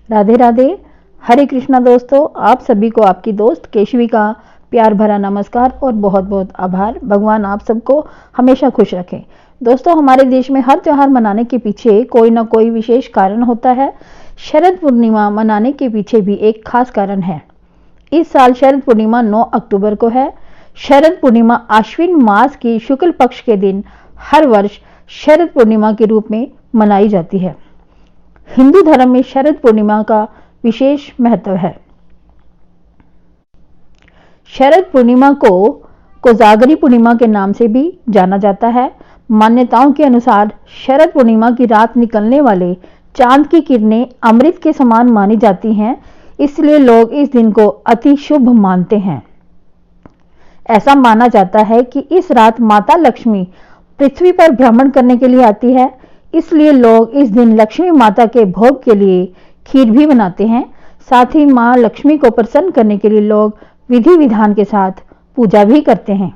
राधे राधे। हरे कृष्णा दोस्तों, आप सभी को आपकी दोस्त केशवी का प्यार भरा नमस्कार और बहुत बहुत आभार। भगवान आप सबको हमेशा खुश रखें। दोस्तों, हमारे देश में हर त्योहार मनाने के पीछे कोई ना कोई विशेष कारण होता है। शरद पूर्णिमा मनाने के पीछे भी एक खास कारण है। इस साल शरद पूर्णिमा 9 अक्टूबर को है। शरद पूर्णिमा आश्विन मास की शुक्ल पक्ष के दिन हर वर्ष शरद पूर्णिमा के रूप में मनाई जाती है। हिंदू धर्म में शरद पूर्णिमा का विशेष महत्व है। शरद पूर्णिमा को कोजागरी पूर्णिमा के नाम से भी जाना जाता है। मान्यताओं के अनुसार शरद पूर्णिमा की रात निकलने वाले चांद की किरणें अमृत के समान मानी जाती हैं, इसलिए लोग इस दिन को अति शुभ मानते हैं। ऐसा माना जाता है कि इस रात माता लक्ष्मी पृथ्वी पर भ्रमण करने के लिए आती है, इसलिए लोग इस दिन लक्ष्मी माता के भोग के लिए खीर भी बनाते हैं। साथ ही मां लक्ष्मी को प्रसन्न करने के लिए लोग विधि विधान के साथ पूजा भी करते हैं।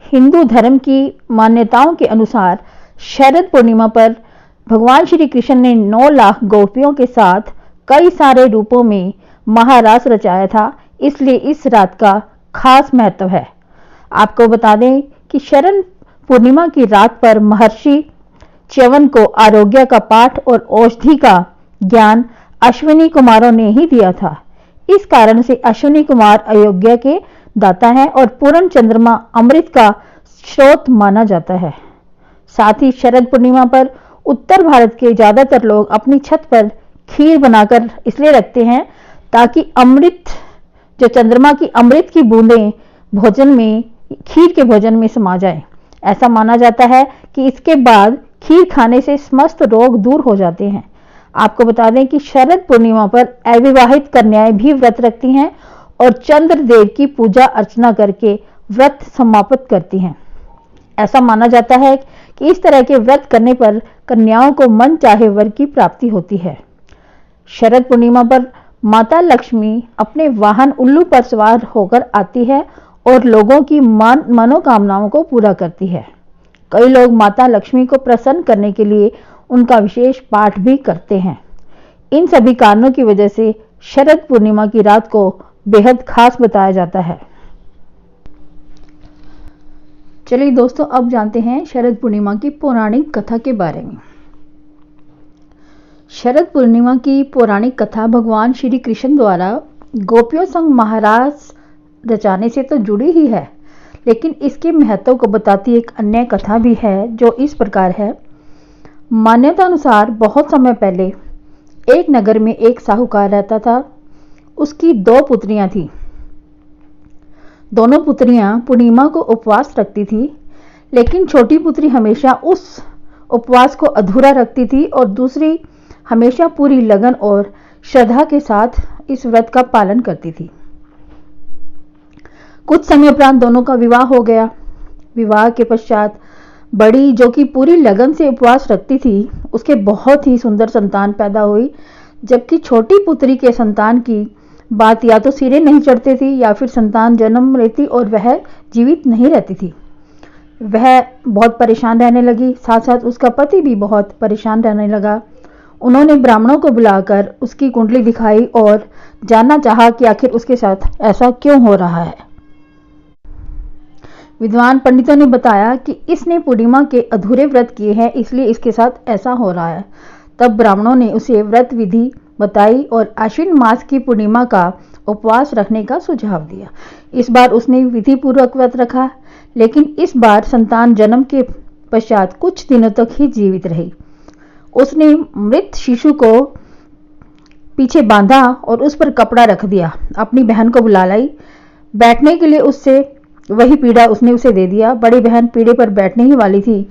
हिंदू धर्म की मान्यताओं के अनुसार शरद पूर्णिमा पर भगवान श्री कृष्ण ने 9 लाख गोपियों के साथ कई सारे रूपों में महारास रचाया था, इसलिए इस रात का खास महत्व है। आपको बता दें कि शरद पूर्णिमा की रात पर महर्षि च्यवन को आरोग्य का पाठ और औषधि का ज्ञान अश्विनी कुमारों ने ही दिया था। इस कारण से अश्विनी कुमार अयोग्य के दाता हैं और पूर्ण चंद्रमा अमृत का स्रोत माना जाता है। साथ ही शरद पूर्णिमा पर उत्तर भारत के ज्यादातर लोग अपनी छत पर खीर बनाकर इसलिए रखते हैं ताकि अमृत, जो चंद्रमा की अमृत की बूंदें भोजन में, खीर के भोजन में समा जाए। ऐसा माना जाता है कि इसके बाद खीर खाने से समस्त रोग दूर हो जाते हैं। आपको बता दें कि शरद पूर्णिमा पर अविवाहित कन्याएं भी व्रत रखती हैं और चंद्र देव की पूजा अर्चना करके व्रत समाप्त करती हैं। ऐसा माना जाता है कि इस तरह के व्रत करने पर कन्याओं को मन चाहे वर की प्राप्ति होती है। शरद पूर्णिमा पर माता लक्ष्मी अपने वाहन उल्लू पर सवार होकर आती है और लोगों की मनोकामनाओं को पूरा करती है। कई लोग माता लक्ष्मी को प्रसन्न करने के लिए उनका विशेष पाठ भी करते हैं। इन सभी कारणों की वजह से शरद पूर्णिमा की रात को बेहद खास बताया जाता है। चलिए दोस्तों, अब जानते हैं शरद पूर्णिमा की पौराणिक कथा के बारे में। शरद पूर्णिमा की पौराणिक कथा भगवान श्री कृष्ण द्वारा गोपियों संग महारास रचाने से तो जुड़ी ही है, लेकिन इसके महत्व को बताती एक अन्य कथा भी है जो इस प्रकार है। मान्यता अनुसार बहुत समय पहले एक नगर में एक साहूकार रहता था। उसकी 2 पुत्रियां थीं। दोनों पुत्रियां पूर्णिमा को उपवास रखती थी, लेकिन छोटी पुत्री हमेशा उस उपवास को अधूरा रखती थी और दूसरी हमेशा पूरी लगन और श्रद्धा के साथ इस व्रत का पालन करती थी। कुछ समय उपरांत दोनों का विवाह हो गया। विवाह के पश्चात बड़ी, जो कि पूरी लगन से उपवास रखती थी, उसके बहुत ही सुंदर संतान पैदा हुई, जबकि छोटी पुत्री के संतान की बात या तो सिरे नहीं चढ़ती थी या फिर संतान जन्म लेती और वह जीवित नहीं रहती थी। वह बहुत परेशान रहने लगी, साथ साथ उसका पति भी बहुत परेशान रहने लगा। उन्होंने ब्राह्मणों को बुलाकर उसकी कुंडली दिखाई और जानना चाहा कि आखिर उसके साथ ऐसा क्यों हो रहा है। विद्वान पंडितों ने बताया कि इसने पूर्णिमा के अधूरे व्रत किए हैं, इसलिए इसके साथ ऐसा हो रहा है। तब ब्राह्मणों ने उसे व्रत विधि बताई और आश्विन मास की पूर्णिमा का उपवास रखने का सुझाव दिया। इस बार उसने विधि पूर्वक व्रत रखा, लेकिन इस बार संतान जन्म के पश्चात कुछ दिनों तक ही जीवित रही। उसने मृत शिशु को पीछे बांधा और उस पर कपड़ा रख दिया। अपनी बहन को बुला लाई। बैठने के लिए उससे वही पीढ़ा उसने उसे दे दिया। बड़ी बहन पीढ़े पर बैठने ही वाली थी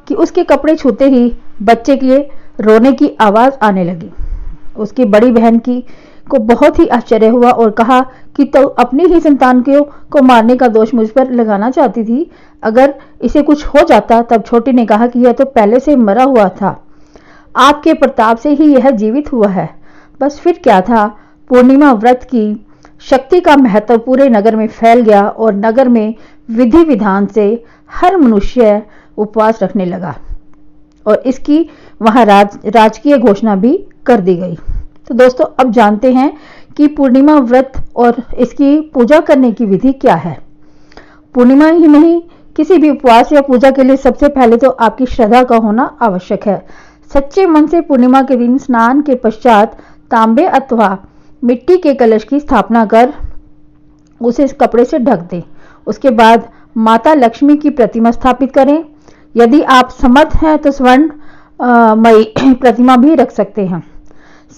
कि उसके कपड़े छूते ही बच्चे के रोने की आवाज आने लगी। उसकी बड़ी बहन को बहुत ही आश्चर्य हुआ और कहा कि तो अपनी ही संतान को मारने का दोष मुझ पर लगाना चाहती थी। अगर इसे कुछ हो जाता। तब छोटी ने कहा कि यह तो पहले से मरा हुआ था, आपके प्रताप से ही यह जीवित हुआ है। बस फिर क्या था, पूर्णिमा व्रत की शक्ति का महत्व पूरे नगर में फैल गया और नगर में विधि विधान से हर मनुष्य उपवास रखने लगा और इसकी वहां राजकीय घोषणा भी कर दी गई। तो दोस्तों अब जानते हैं कि पूर्णिमा व्रत और इसकी पूजा करने की विधि क्या है। पूर्णिमा ही नहीं, किसी भी उपवास या पूजा के लिए सबसे पहले तो आपकी श्रद्धा का होना आवश्यक है। सच्चे मन से पूर्णिमा के दिन स्नान के पश्चात तांबे अथवा मिट्टी के कलश की स्थापना कर उसे इस कपड़े से ढक दें। उसके बाद माता लक्ष्मी की प्रतिमा स्थापित करें। यदि आप समर्थ हैं तो स्वर्णमयी प्रतिमा भी रख सकते हैं।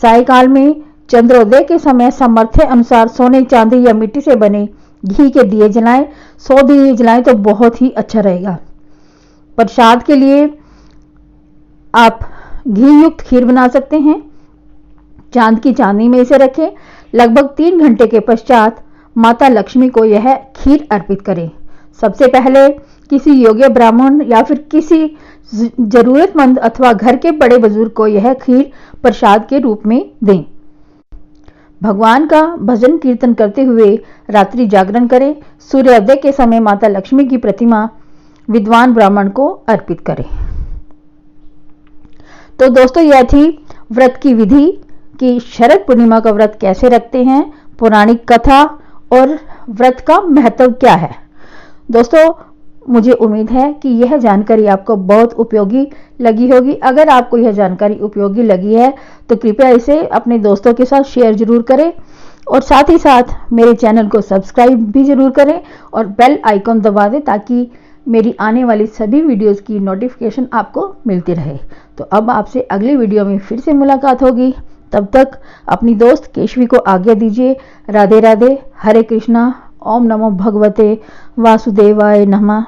सायकाल में चंद्रोदय के समय सामर्थ्य अनुसार सोने, चांदी या मिट्टी से बने घी के दिए जलाएं। 100 दिए जलाएं तो बहुत ही अच्छा रहेगा। प्रसाद के लिए आप घी युक्त खीर बना सकते हैं। चांद की चांदी में इसे रखें। लगभग 3 घंटे के पश्चात माता लक्ष्मी को यह खीर अर्पित करें। सबसे पहले किसी योग्य ब्राह्मण या फिर किसी जरूरतमंद अथवा घर के बड़े बुजुर्ग को यह खीर प्रसाद के रूप में दें। भगवान का भजन कीर्तन करते हुए रात्रि जागरण करें। सूर्योदय के समय माता लक्ष्मी की प्रतिमा विद्वान ब्राह्मण को अर्पित करें। तो दोस्तों यह थी व्रत की विधि कि शरद पूर्णिमा का व्रत कैसे रखते हैं, पौराणिक कथा और व्रत का महत्व क्या है। दोस्तों मुझे उम्मीद है कि यह जानकारी आपको बहुत उपयोगी लगी होगी। अगर आपको यह जानकारी उपयोगी लगी है तो कृपया इसे अपने दोस्तों के साथ शेयर जरूर करें और साथ ही साथ मेरे चैनल को सब्सक्राइब भी जरूर करें और बेल आइकन दबा दें ताकि मेरी आने वाली सभी वीडियोस की नोटिफिकेशन आपको मिलती रहे। तो अब आपसे अगली वीडियो में फिर से मुलाकात होगी। तब तक अपनी दोस्त केशवी को आज्ञा दीजिए। राधे राधे, हरे कृष्णा, ओम नमो भगवते वासुदेवाय नमः।